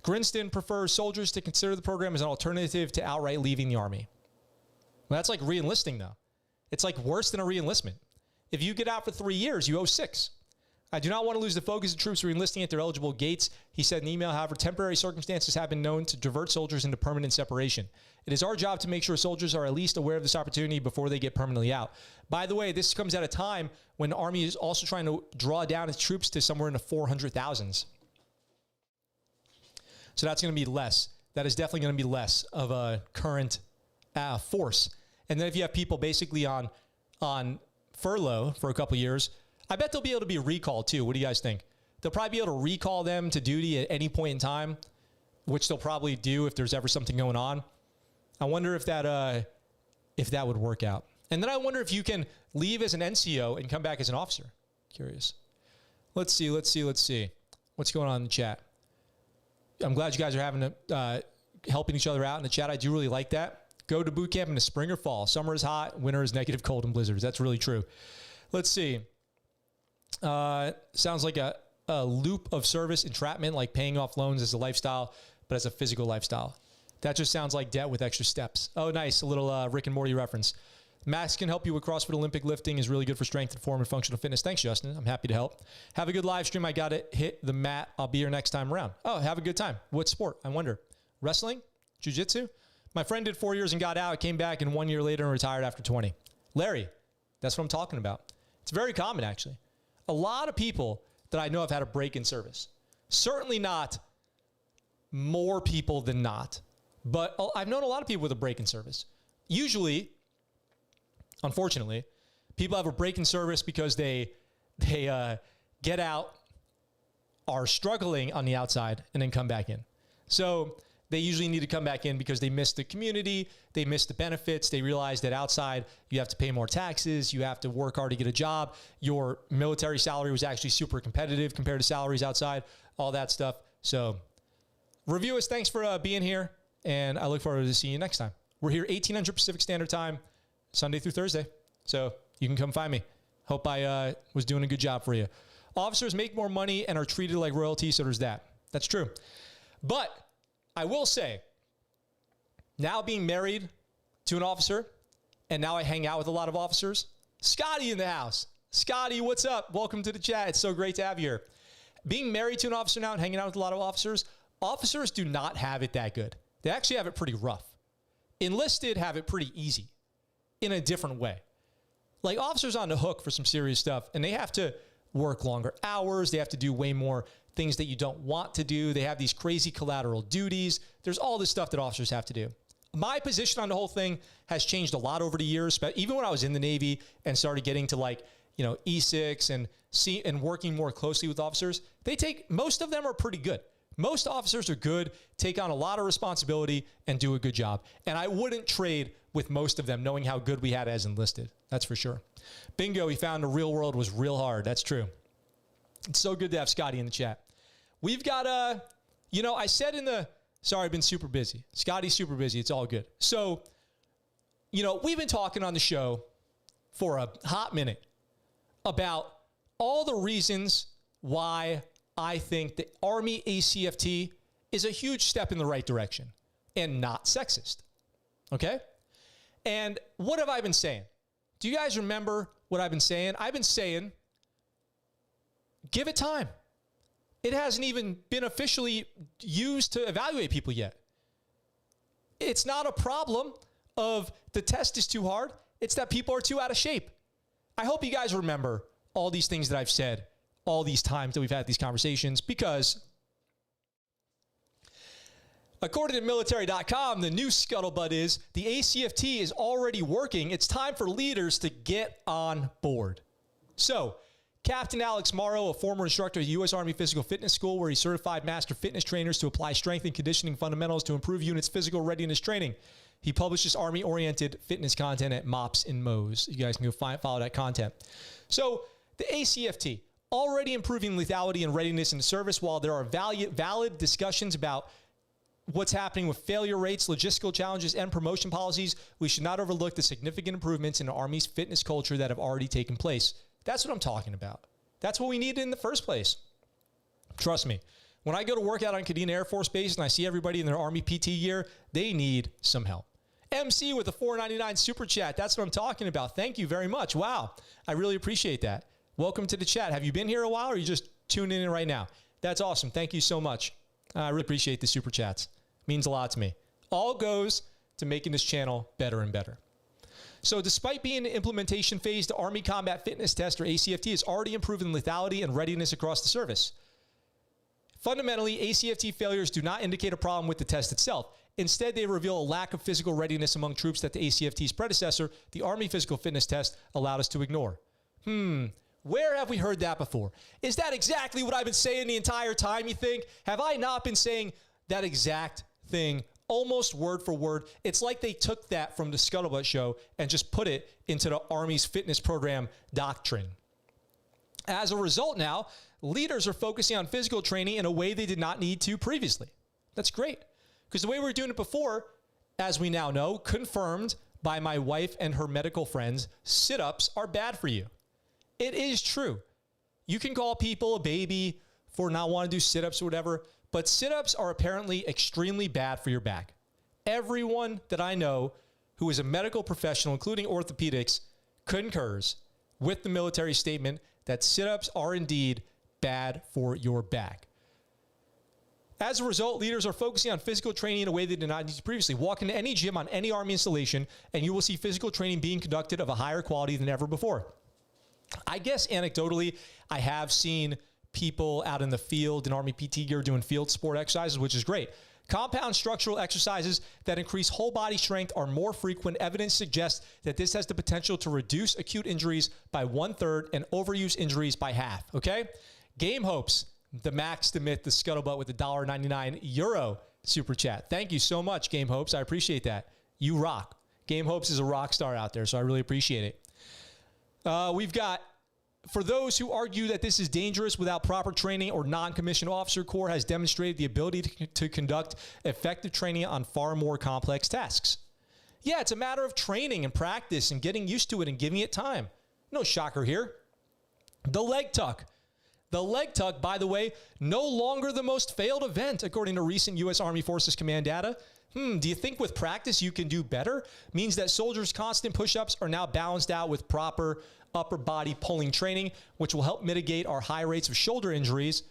Grinston prefers soldiers to consider the program as an alternative to outright leaving the Army. Well, that's like re-enlisting, though. It's like worse than a re-enlistment. If you get out for 3 years, you owe 6. I do not want to lose the focus of troops re-enlisting at their eligible gates, he said in an email. However, temporary circumstances have been known to divert soldiers into permanent separation. It is our job to make sure soldiers are at least aware of this opportunity before they get permanently out. By the way, this comes at a time when the Army is also trying to draw down its troops to somewhere in the 400,000s. So that's going to be less. That is definitely going to be less of a current force. And then if you have people basically on furlough for a couple years, I bet they'll be able to be recalled too. What do you guys think? They'll probably be able to recall them to duty at any point in time, which they'll probably do if there's ever something going on. I wonder if that would work out. And then I wonder if you can leave as an NCO and come back as an officer. Curious. Let's see. What's going on in the chat? I'm glad you guys are having helping each other out in the chat. I do really like that. Go to boot camp in the spring or fall. Summer is hot. Winter is negative, cold, and blizzards. That's really true. Let's see. Sounds like a loop of service entrapment, like paying off loans as a lifestyle, but as a physical lifestyle. That just sounds like debt with extra steps. Oh, nice. A little Rick and Morty reference. Max can help you with CrossFit Olympic lifting, is really good for strength and form and functional fitness. Thanks, Justin. I'm happy to help. Have a good live stream. I got to hit the mat. I'll be here next time around. Oh, have a good time. What sport? I wonder. Wrestling? Jiu-jitsu? My friend did 4 years and got out, came back, and 1 year later and retired after 20. Larry, that's what I'm talking about. It's very common, actually. A lot of people that I know have had a break in service. Certainly not more people than not, but I've known a lot of people with a break in service. Usually, unfortunately, people have a break in service because they get out, are struggling on the outside, and then come back in. So they usually need to come back in because they miss the community, they miss the benefits, they realize that outside you have to pay more taxes, you have to work hard to get a job, your military salary was actually super competitive compared to salaries outside, all that stuff. So reviewers, thanks for being here, and I look forward to seeing you next time. We're here 1800 Pacific Standard Time, Sunday through Thursday, so you can come find me. Hope I was doing a good job for you. Officers make more money and are treated like royalty, so there's that. That's true. But I will say, now being married to an officer, and now I hang out with a lot of officers. Scotty in the house. Scotty, what's up? Welcome to the chat. It's so great to have you here. Being married to an officer now and hanging out with a lot of officers do not have it that good. They actually have it pretty rough. Enlisted have it pretty easy in a different way. Like, officers on the hook for some serious stuff, and they have to work longer hours. They have to do way more things that you don't want to do. They have these crazy collateral duties. There's all this stuff that officers have to do. My position on the whole thing has changed a lot over the years, but even when I was in the Navy and started getting to E6 and working more closely with officers, most of them are pretty good. Most officers are good, take on a lot of responsibility, and do a good job. And I wouldn't trade with most of them, knowing how good we had as enlisted. That's for sure. Bingo, he found the real world was real hard. That's true. It's so good to have Scotty in the chat. We've got I said sorry, I've been super busy. Scotty's super busy. It's all good. So, we've been talking on the show for a hot minute about all the reasons why I think the Army ACFT is a huge step in the right direction and not sexist. Okay? And what have I been saying? Do you guys remember what I've been saying? I've been saying, give it time. It hasn't even been officially used to evaluate people yet. It's not a problem of the test is too hard. It's that people are too out of shape. I hope you guys remember all these things that I've said all these times that we've had these conversations, because according to military.com, the new scuttlebutt is the ACFT is already working. It's time for leaders to get on board. So, Captain Alex Morrow, a former instructor at the U.S. Army Physical Fitness School, where he certified master fitness trainers to apply strength and conditioning fundamentals to improve units' physical readiness training. He publishes Army-oriented fitness content at MOPS and MOES. You guys can go follow that content. So, the ACFT, already improving lethality and readiness in the service. While there are valid discussions about what's happening with failure rates, logistical challenges, and promotion policies, we should not overlook the significant improvements in the Army's fitness culture that have already taken place. That's what I'm talking about. That's what we needed in the first place. Trust me. When I go to work out on Kadena Air Force Base and I see everybody in their Army PT gear, they need some help. MC with a $4.99 super chat. That's what I'm talking about. Thank you very much. Wow. I really appreciate that. Welcome to the chat. Have you been here a while or are you just tuning in right now? That's awesome. Thank you so much. I really appreciate the super chats. It means a lot to me. All goes to making this channel better and better. So despite being in the implementation phase, the Army Combat Fitness Test, or ACFT, is already improving lethality and readiness across the service. Fundamentally, ACFT failures do not indicate a problem with the test itself. Instead, they reveal a lack of physical readiness among troops that the ACFT's predecessor, the Army Physical Fitness Test, allowed us to ignore. Where have we heard that before? Is that exactly what I've been saying the entire time, you think? Have I not been saying that exact thing almost word for word? It's like they took that from the ScuttleButt Show and just put it into the Army's fitness program doctrine. As a result now, leaders are focusing on physical training in a way they did not need to previously. That's great. Because the way we were doing it before, as we now know, confirmed by my wife and her medical friends, sit-ups are bad for you. It is true. You can call people a baby for not wanting to do sit-ups or whatever, but sit-ups are apparently extremely bad for your back. Everyone that I know who is a medical professional, including orthopedics, concurs with the military statement that sit-ups are indeed bad for your back. As a result, leaders are focusing on physical training in a way they did not need to previously. Walk into any gym on any Army installation, and you will see physical training being conducted of a higher quality than ever before. I guess anecdotally, I have seen people out in the field in Army PT gear doing field sport exercises, which is great. Compound structural exercises that increase whole body strength are more frequent. Evidence suggests that this has the potential to reduce acute injuries by 1/3 and overuse injuries by half, okay? Game Hopes, the Max, the Myth, the Scuttlebutt with the €1.99 super chat. Thank you so much, Game Hopes. I appreciate that. You rock. Game Hopes is a rock star out there, so I really appreciate it. We've got, for those who argue that this is dangerous without proper training, or non-commissioned officer corps has demonstrated the ability to conduct effective training on far more complex tasks. Yeah, it's a matter of training and practice and getting used to it and giving it time. No shocker here. The leg tuck. The leg tuck, by the way, no longer the most failed event, according to recent U.S. Army Forces Command data. Do you think with practice you can do better? Means that soldiers' constant push-ups are now balanced out with proper upper body pulling training, which will help mitigate our high rates of shoulder injuries.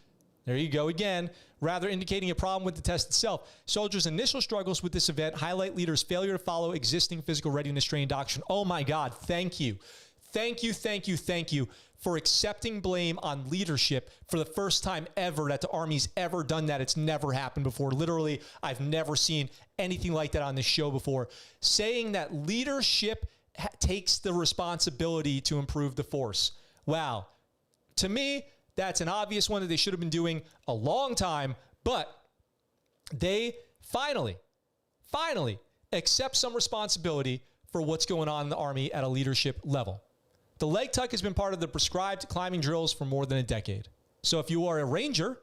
There you go again, rather indicating a problem with the test itself. Soldiers' initial struggles with this event highlight leaders' failure to follow existing physical readiness training doctrine. Oh my God, thank you. Thank you, thank you, thank you for accepting blame on leadership for the first time ever that the Army's ever done that. It's never happened before. Literally, I've never seen anything like that on this show before. Saying that leadership takes the responsibility to improve the force. Wow. To me, that's an obvious one that they should have been doing a long time, but they finally accept some responsibility for what's going on in the Army at a leadership level. The leg tuck has been part of the prescribed climbing drills for more than a decade. So if you are a Ranger,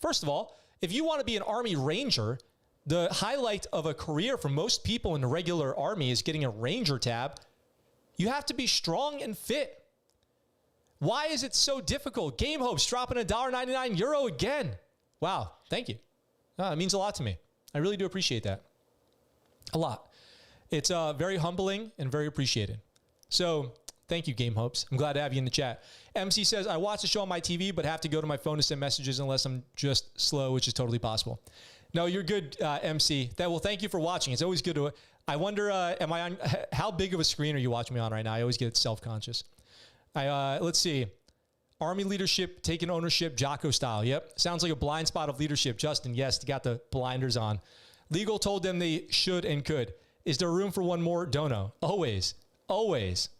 first of all, if you want to be an Army Ranger, the highlight of a career for most people in the regular Army is getting a Ranger tab. You have to be strong and fit. Why is it so difficult? Game Hopes dropping €1.99 again. Wow, thank you. It means a lot to me. I really do appreciate that. A lot. It's very humbling and very appreciated. So thank you, Game Hopes. I'm glad to have you in the chat. MC says, I watch the show on my TV, but have to go to my phone to send messages unless I'm just slow, which is totally possible. No, you're good, MC. Well, thank you for watching. It's always good to, I wonder, am I on, how big of a screen are you watching me on right now? I always get self-conscious. Let's see. Army leadership, taking ownership, Jocko style. Yep. Sounds like a blind spot of leadership. Justin, yes, got the blinders on. Legal told them they should and could. Is there room for one more? Don't know. Always, always,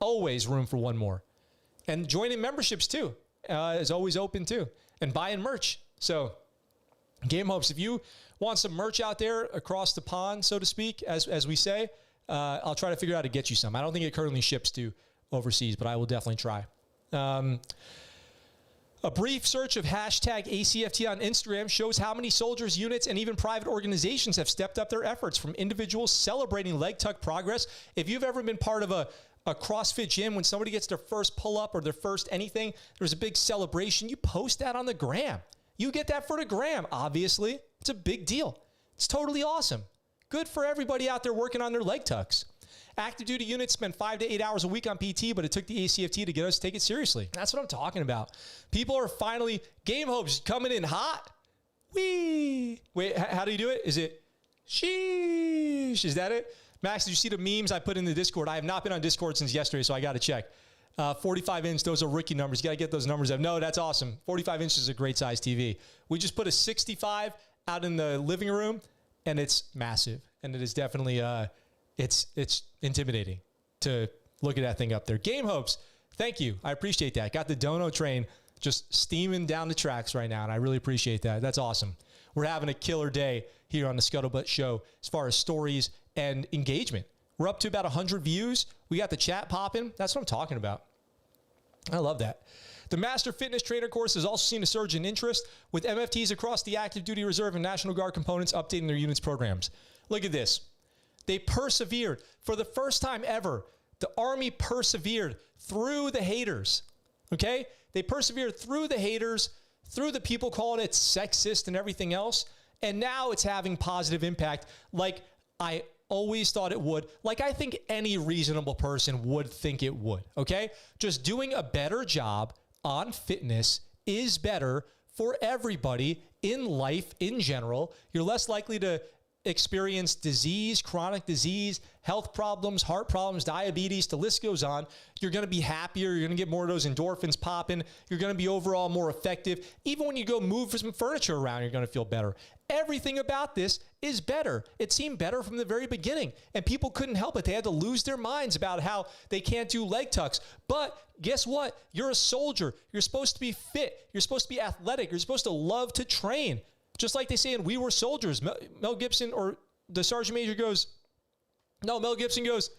always room for one more. And joining memberships too is always open too. And buying merch. So Game Hopes, if you want some merch out there across the pond, so to speak, as we say, I'll try to figure out how to get you some. I don't think it currently ships to overseas, but I will definitely try. A brief search of hashtag ACFT on Instagram shows how many soldiers, units, and even private organizations have stepped up their efforts, from individuals celebrating leg tuck progress. If you've ever been part of a CrossFit gym, when somebody gets their first pull-up or their first anything, there's a big celebration. You post that on the gram. You get that for the gram, obviously. It's a big deal. It's totally awesome. Good for everybody out there working on their leg tucks. Active duty units spend 5 to 8 hours a week on PT, but it took the ACFT to get us to take it seriously. That's what I'm talking about. People are finally, Game Hope's coming in hot. Wee. Wait, how do you do it? Is it sheesh? Is that it? Max, did you see the memes I put in the Discord? I have not been on Discord since yesterday, so I got to check. 45 inch, those are rookie numbers. You got to get those numbers up. No, that's awesome. 45 inches is a great size TV. We just put a 65 out in the living room, and it's massive. And it is definitely, it's intimidating to look at that thing up there. Game Hopes, thank you. I appreciate that. Got the dono train just steaming down the tracks right now, and I really appreciate that. That's awesome. We're having a killer day here on the ScuttleButt Show as far as stories and engagement. We're up to about 100 views. We got the chat popping. That's what I'm talking about. I love that. The Master Fitness Trainer course has also seen a surge in interest with MFTs across the Active Duty Reserve and National Guard components updating their units programs. Look at this. They persevered. For the first time ever, the Army persevered through the haters. Okay? They persevered through the haters, through the people calling it sexist and everything else. And now it's having positive impact like I always thought it would, like I think any reasonable person would think it would, okay? Just doing a better job on fitness is better for everybody in life in general. You're less likely to experience disease, chronic disease, health problems, heart problems, diabetes, the list goes on. You're going to be happier. You're going to get more of those endorphins popping. You're going to be overall more effective. Even when you go move some furniture around, you're going to feel better. Everything about this is better. It seemed better from the very beginning, and people couldn't help it. They had to lose their minds about how they can't do leg tucks. But guess what? You're a soldier. You're supposed to be fit. You're supposed to be athletic. You're supposed to love to train. Just like they say in We Were Soldiers, Mel Gibson or the Sergeant Major goes, no, Mel Gibson goes,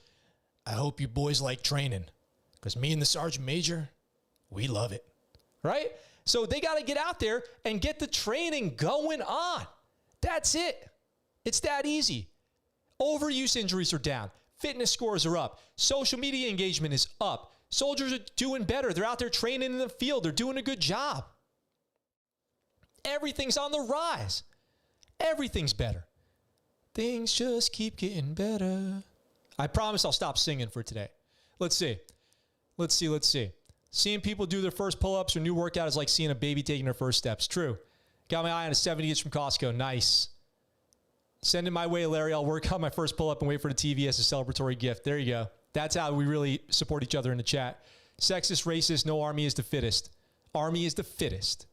I hope you boys like training because me and the Sergeant Major, we love it, right? So they got to get out there and get the training going on. That's it. It's that easy. Overuse injuries are down. Fitness scores are up. Social media engagement is up. Soldiers are doing better. They're out there training in the field. They're doing a good job. Everything's on the rise. Everything's better. Things just keep getting better. I promise I'll stop singing for today. Let's see. Seeing people do their first pull-ups or new workout is like seeing a baby taking their first steps. True. Got my eye on a 70-inch from Costco. Nice. Send it my way, Larry. I'll work on my first pull-up and wait for the TV as a celebratory gift. There you go. That's how we really support each other in the chat. Sexist, racist, no army is the fittest. Army is the fittest.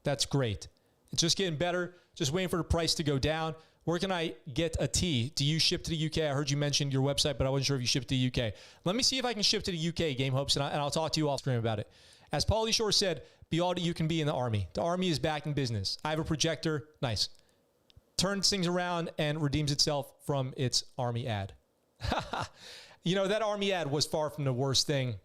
That's great. It's just getting better. Just waiting for the price to go down. Where can I get a tee? Do you ship to the UK? I heard you mention your website, but I wasn't sure if you ship to the UK. Let me see if I can ship to the UK, Game Hopes, and I'll talk to you off stream about it. As Paulie Shore said, be all that you can be in the Army. The Army is back in business. I have a projector. Nice. Turns things around and redeems itself from its Army ad. You know, that Army ad was far from the worst thing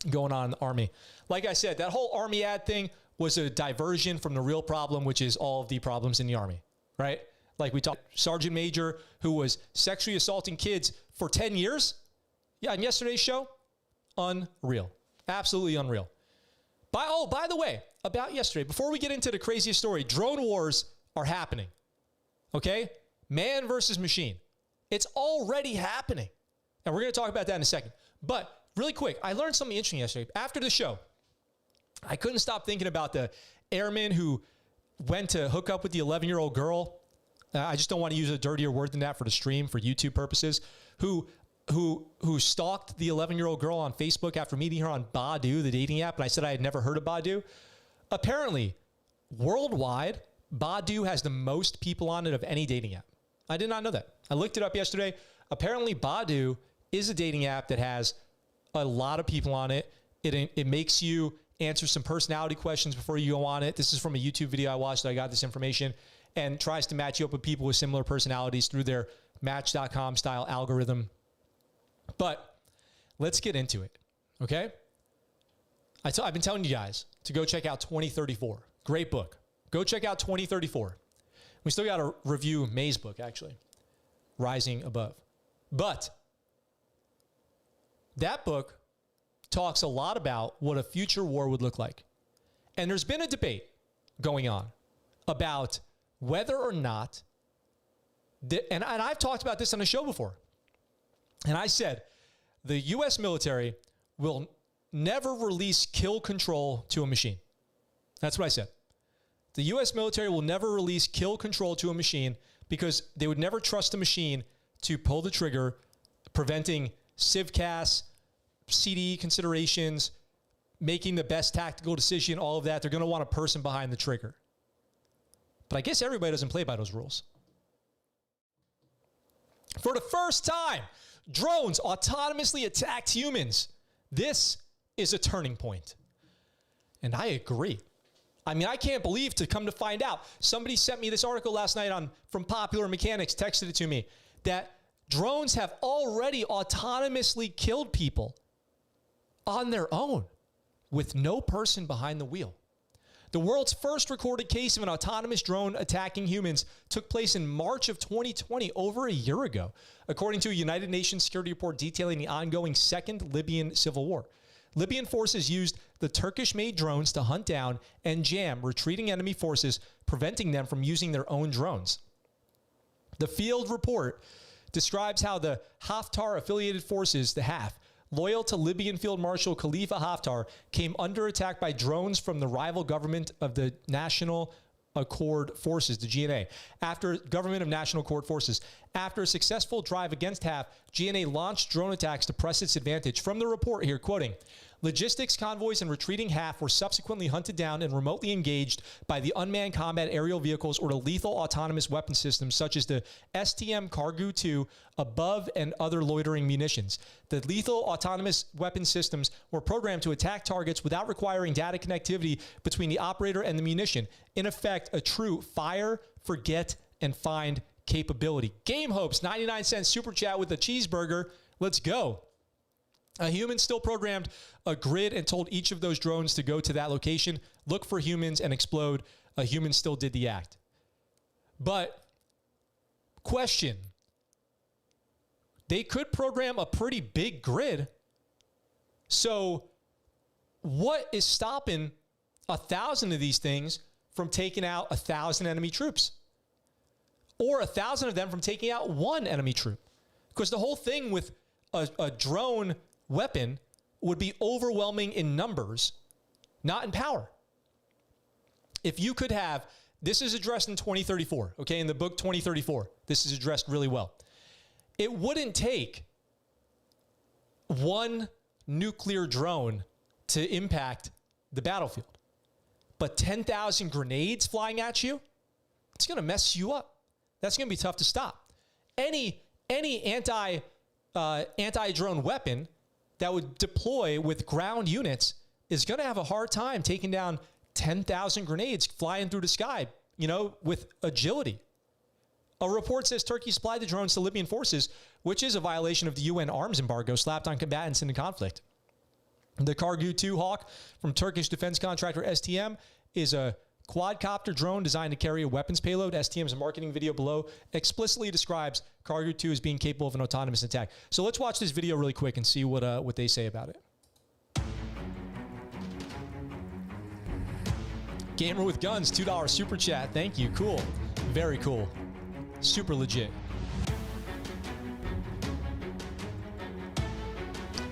going on in the Army. Like I said, that whole Army ad thing was a diversion from the real problem, which is all of the problems in the Army, right? Like we talked, Sergeant Major who was sexually assaulting kids for 10 years. Yeah, on yesterday's show, unreal. Absolutely unreal. By the way, about yesterday, before we get into the craziest story, drone wars are happening, okay? Man versus machine. It's already happening. And we're going to talk about that in a second. But really quick, I learned something interesting yesterday. After the show, I couldn't stop thinking about the airman who went to hook up with the 11-year-old girl. I just don't want to use a dirtier word than that for the stream, for YouTube purposes, who stalked the 11-year-old girl on Facebook after meeting her on Badoo, the dating app, and I said I had never heard of Badoo. Apparently, worldwide, Badoo has the most people on it of any dating app. I did not know that. I looked it up yesterday. Apparently, Badoo is a dating app that has a lot of people on it. It makes you answer some personality questions before you go on it. This is from a YouTube video I watched that I got this information, and tries to match you up with people with similar personalities through their Match.com style algorithm. But let's get into it, okay? I've been telling you guys to go check out 2034. Great book. Go check out 2034. We still got to review May's book, actually, Rising Above. But that book talks a lot about what a future war would look like. And there's been a debate going on about whether or not, and I've talked about this on the show before, and I said the U.S. military will never release kill control to a machine. That's what I said. The U.S. military will never release kill control to a machine because they would never trust a machine to pull the trigger, preventing CivCAS, CDE considerations, making the best tactical decision, all of that. They're going to want a person behind the trigger. But I guess everybody doesn't play by those rules. For the first time, drones autonomously attacked humans. This is a turning point. And I agree. I mean, I can't believe, to come to find out, somebody sent me this article last night from Popular Mechanics, texted it to me, that drones have already autonomously killed people on their own with no person behind the wheel. The world's first recorded case of an autonomous drone attacking humans took place in March of 2020, over a year ago, according to a United Nations security report detailing the ongoing second Libyan civil war. Libyan forces used the Turkish-made drones to hunt down and jam retreating enemy forces, preventing them from using their own drones. The field report describes how the Haftar-affiliated forces, the HAF, loyal to Libyan Field Marshal Khalifa Haftar, came under attack by drones from the rival government of the National Accord Forces, the GNA. After a successful drive against HAF, GNA launched drone attacks to press its advantage. From the report here, quoting, logistics convoys and retreating HAF were subsequently hunted down and remotely engaged by the unmanned combat aerial vehicles or the lethal autonomous weapon systems such as the STM Kargu-2 above and other loitering munitions. The lethal autonomous weapon systems were programmed to attack targets without requiring data connectivity between the operator and the munition. In effect, a true fire, forget, and find capability. Game Hopes, 99-cent super chat with a cheeseburger. Let's go. A human still programmed a grid and told each of those drones to go to that location, look for humans, and explode. A human still did the act. But, question. They could program a pretty big grid. So, what is stopping 1,000 of these things from taking out 1,000 enemy troops? Or 1,000 of them from taking out one enemy troop? Because the whole thing with a drone weapon would be overwhelming in numbers, not in power. If you could have, this is addressed in 2034, okay, in the book 2034, this is addressed really well. It wouldn't take one nuclear drone to impact the battlefield. But 10,000 grenades flying at you, it's going to mess you up. That's going to be tough to stop. Any anti-drone weapon that would deploy with ground units is going to have a hard time taking down 10,000 grenades flying through the sky, with agility. A report says Turkey supplied the drones to Libyan forces, which is a violation of the UN arms embargo slapped on combatants in the conflict. The Kargu-2 Hawk from Turkish defense contractor STM is a quadcopter drone designed to carry a weapons payload. STM's marketing video below explicitly describes Kargu-2 as being capable of an autonomous attack. So let's watch this video really quick and see what they say about it. Gamer with Guns, $2 super chat. Thank you. Cool. Very cool. Super legit.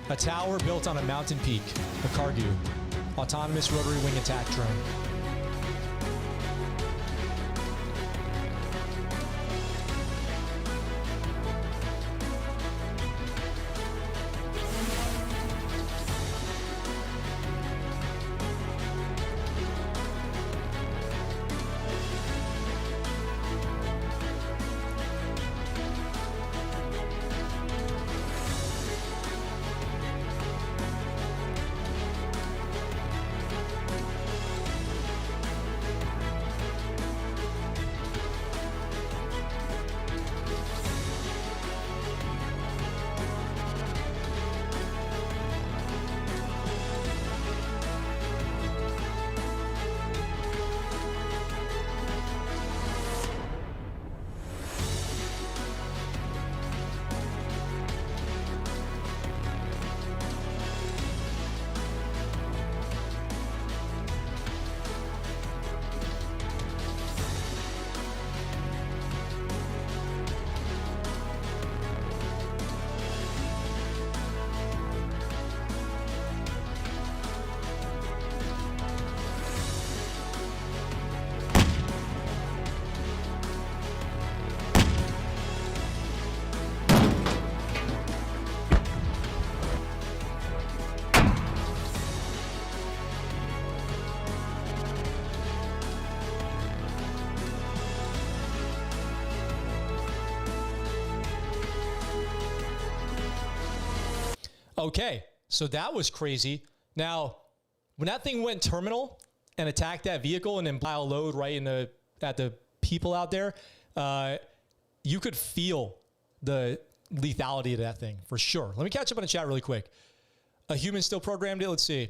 A tower built on a mountain peak. A Kargu. Autonomous rotary wing attack drone. Okay, so that was crazy. Now, when that thing went terminal and attacked that vehicle and then pile load right at the people out there, you could feel the lethality of that thing for sure. Let me catch up on the chat really quick. A human still programmed it. Let's see.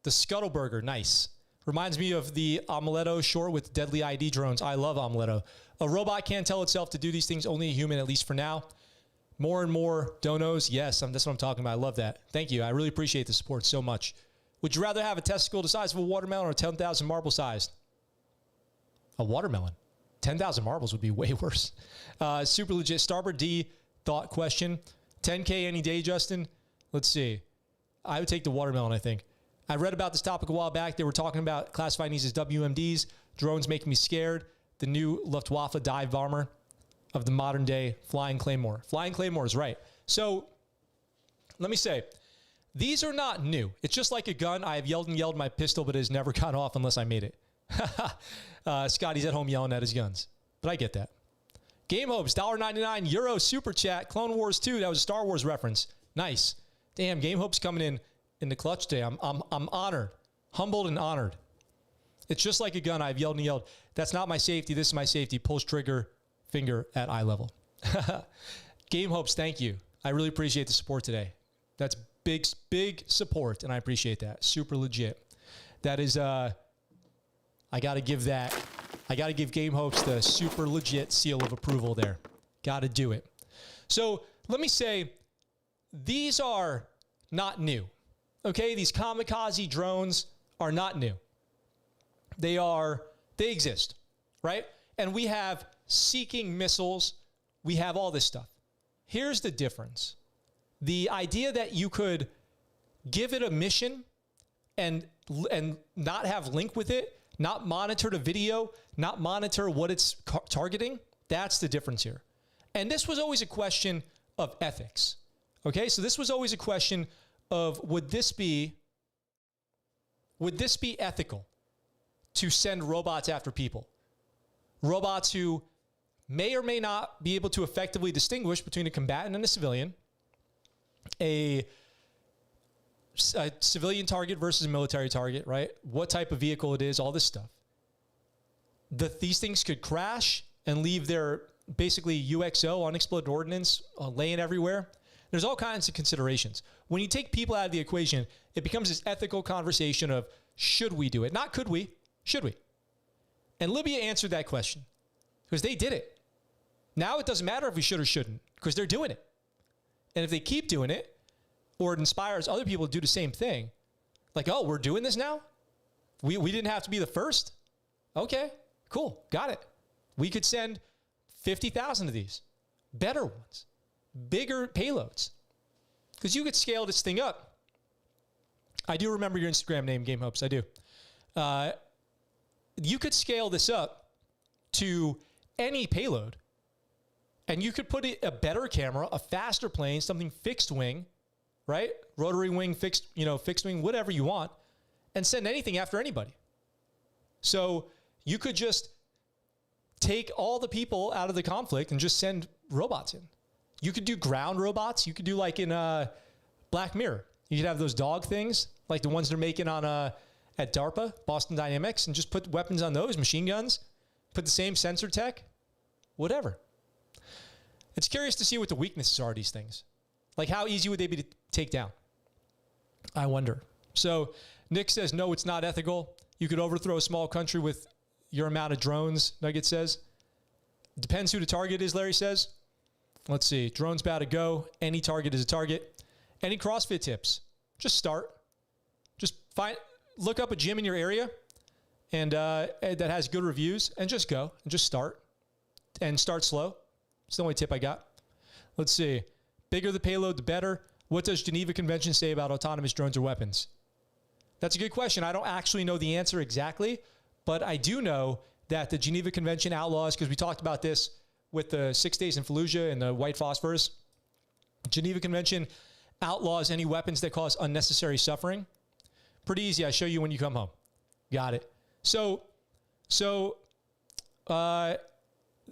The Scuttleburger, nice. Reminds me of the Omeletto short with deadly ID drones. I love Omeletto. A robot can't tell itself to do these things, only a human, at least for now. More and more donos. Yes, that's what I'm talking about. I love that. Thank you. I really appreciate the support so much. Would you rather have a testicle the size of a watermelon or 10,000 marble sized? A watermelon. 10,000 marbles would be way worse. Super legit. Starboard D thought question. 10K any day, Justin? Let's see. I would take the watermelon, I think. I read about this topic a while back. They were talking about classifying these as WMDs. Drones making me scared. The new Luftwaffe dive bomber of the modern day Flying Claymore. Flying Claymore is right. So let me say, these are not new. It's just like a gun. I have yelled and yelled my pistol, but it has never gone off unless I made it. Scotty's at home yelling at his guns. But I get that. Game Hopes, $1.99 Euro Super Chat. Clone Wars 2. That was a Star Wars reference. Nice. Damn, Game Hopes coming in the clutch today. I'm honored. Humbled and honored. It's just like a gun. I've yelled and yelled. That's not my safety. This is my safety. Pulse trigger, finger at eye level. Game Hopes, thank you. I really appreciate the support today. That's big support, and I appreciate that. Super legit. That is, I got to give Game Hopes the super legit seal of approval there. Got to do it. So let me say, these are not new. Okay, these kamikaze drones are not new. They exist, right? And we have seeking missiles. We have all this stuff. Here's the difference. The idea that you could give it a mission and not have link with it, not monitor the video, not monitor what it's targeting, that's the difference here. And this was always a question of ethics. Okay, so this was always a question of would this be ethical to send robots after people? Robots who may or may not be able to effectively distinguish between a combatant and a civilian, a civilian target versus a military target, right? What type of vehicle it is, all this stuff. These things could crash and leave their basically UXO, unexploded ordnance, laying everywhere. There's all kinds of considerations. When you take people out of the equation, it becomes this ethical conversation of should we do it? Not could we, should we? And Libya answered that question because they did it. Now it doesn't matter if we should or shouldn't because they're doing it. And if they keep doing it or it inspires other people to do the same thing, like, oh, we're doing this now? We didn't have to be the first? Okay, cool, got it. We could send 50,000 of these, better ones, bigger payloads, because you could scale this thing up. I do remember your Instagram name, Game Hopes. I do. You could scale this up to any payload, and you could put a better camera, a faster plane, something fixed wing, right? Rotary wing, fixed wing, whatever you want, and send anything after anybody. So you could just take all the people out of the conflict and just send robots in. You could do ground robots. You could do like in Black Mirror. You could have those dog things, like the ones they're making on at DARPA, Boston Dynamics, and just put weapons on those, machine guns, put the same sensor tech, whatever. It's curious to see what the weaknesses are of these things. Like how easy would they be to take down? I wonder. So Nick says, no, it's not ethical. You could overthrow a small country with your amount of drones, Nugget says. Depends who the target is, Larry says. Let's see. Drone's about to go. Any target is a target. Any CrossFit tips? Just start. Just look up a gym in your area and that has good reviews and just go and just start. And start slow. It's the only tip I got. Let's see. Bigger the payload, the better. What does Geneva Convention say about autonomous drones or weapons? That's a good question. I don't actually know the answer exactly, but I do know that the Geneva Convention outlaws, because we talked about this with the 6 days in Fallujah and the white phosphorus. Geneva Convention outlaws any weapons that cause unnecessary suffering. Pretty easy. I show you when you come home. Got it. So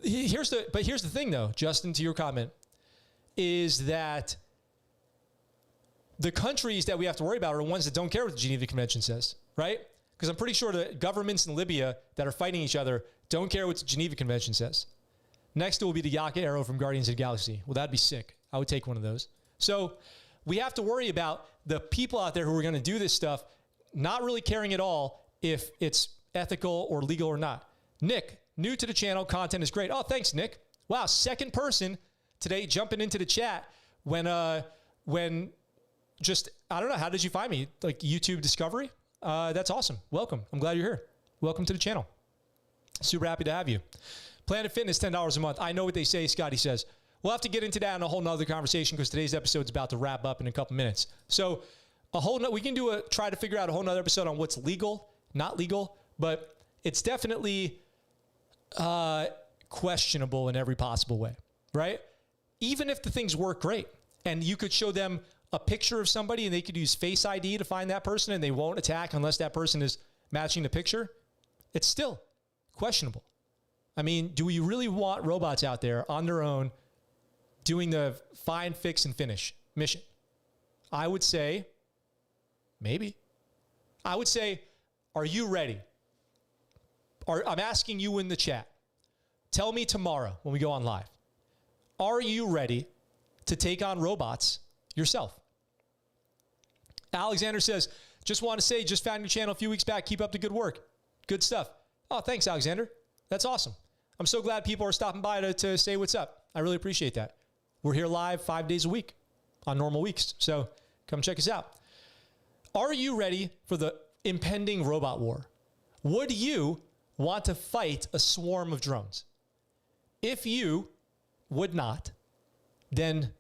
here's the thing though, Justin, to your comment, is that the countries that we have to worry about are the ones that don't care what the Geneva Convention says, right? Because I'm pretty sure the governments in Libya that are fighting each other don't care what the Geneva Convention says. Next will be the Yaka arrow from Guardians of the Galaxy. Well, that'd be sick. I would take one of those. So we have to worry about the people out there who are going to do this stuff not really caring at all if it's ethical or legal or not. Nick, new to the channel, content is great. Oh, thanks, Nick. Wow, second person today jumping into the chat when just, I don't know, how did you find me? Like YouTube discovery? That's awesome. Welcome. I'm glad you're here. Welcome to the channel. Super happy to have you. Planet Fitness, $10 a month. I know what they say, Scotty says. We'll have to get into that in a whole nother conversation because today's episode is about to wrap up in a couple minutes. So we can try to figure out a whole nother episode on what's legal, not legal, but it's definitely questionable in every possible way, right? Even if the things work great and you could show them a picture of somebody and they could use Face ID to find that person and they won't attack unless that person is matching the picture, it's still questionable. I mean, do we really want robots out there on their own doing the find, fix, and finish mission? I would say maybe. I would say, are you ready? I'm asking you in the chat. Tell me tomorrow when we go on live. Are you ready to take on robots yourself? Alexander says, just want to say, just found your channel a few weeks back. Keep up the good work. Good stuff. Oh, thanks, Alexander. That's awesome. I'm so glad people are stopping by to say what's up. I really appreciate that. We're here live 5 days a week on normal weeks. So come check us out. Are you ready for the impending robot war? Would you want to fight a swarm of drones? If you would not, then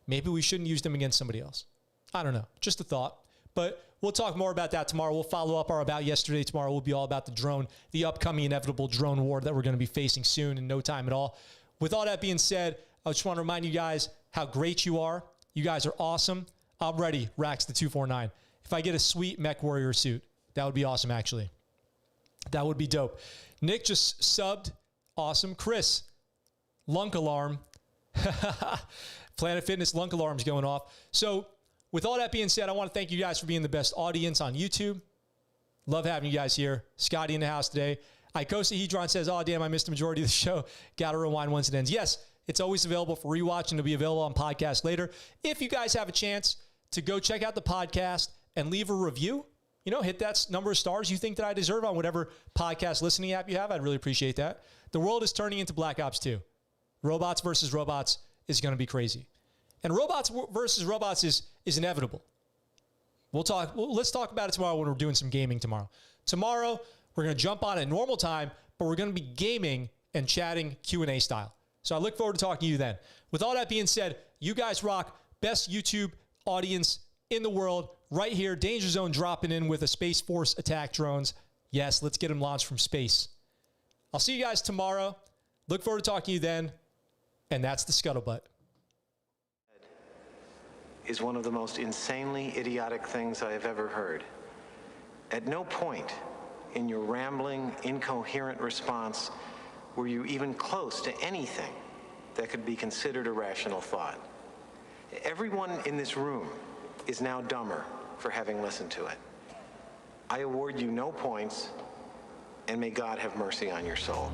maybe we shouldn't use them against somebody else. I don't know. Just a thought. But we'll talk more about that tomorrow. We'll follow up our About Yesterday tomorrow. We'll be all about the drone, the upcoming inevitable drone war that we're going to be facing soon in no time at all. With all that being said, I just want to remind you guys how great you are. You guys are awesome. I'm ready, Rax the 249. If I get a sweet Mech Warrior suit, that would be awesome, actually. That would be dope. Nick just subbed. Awesome. Chris, lunk alarm. Planet Fitness lunk alarm's going off. So with all that being said, I want to thank you guys for being the best audience on YouTube. Love having you guys here. Scotty in the house today. Icosa Hedron says, oh, damn, I missed the majority of the show. Got to rewind once it ends. Yes, it's always available for rewatch and it'll be available on podcast later. If you guys have a chance to go check out the podcast and leave a review, hit that number of stars you think that I deserve on whatever podcast listening app you have, I'd really appreciate that. The world is turning into Black Ops 2. Robots versus robots is going to be crazy. And robots versus robots is inevitable. Let's talk about it tomorrow when we're doing some gaming tomorrow. Tomorrow, we're going to jump on at normal time, but we're going to be gaming and chatting Q&A style. So I look forward to talking to you then. With all that being said, you guys rock. Best YouTube audience in the world right here. Danger Zone dropping in with a Space Force attack drones. Yes, let's get them launched from space. I'll see you guys tomorrow. Look forward to talking to you then. And that's the Scuttlebutt. Is one of the most insanely idiotic things I have ever heard. At no point in your rambling, incoherent response were you even close to anything that could be considered a rational thought. Everyone in this room is now dumber for having listened to it. I award you no points, and may God have mercy on your soul.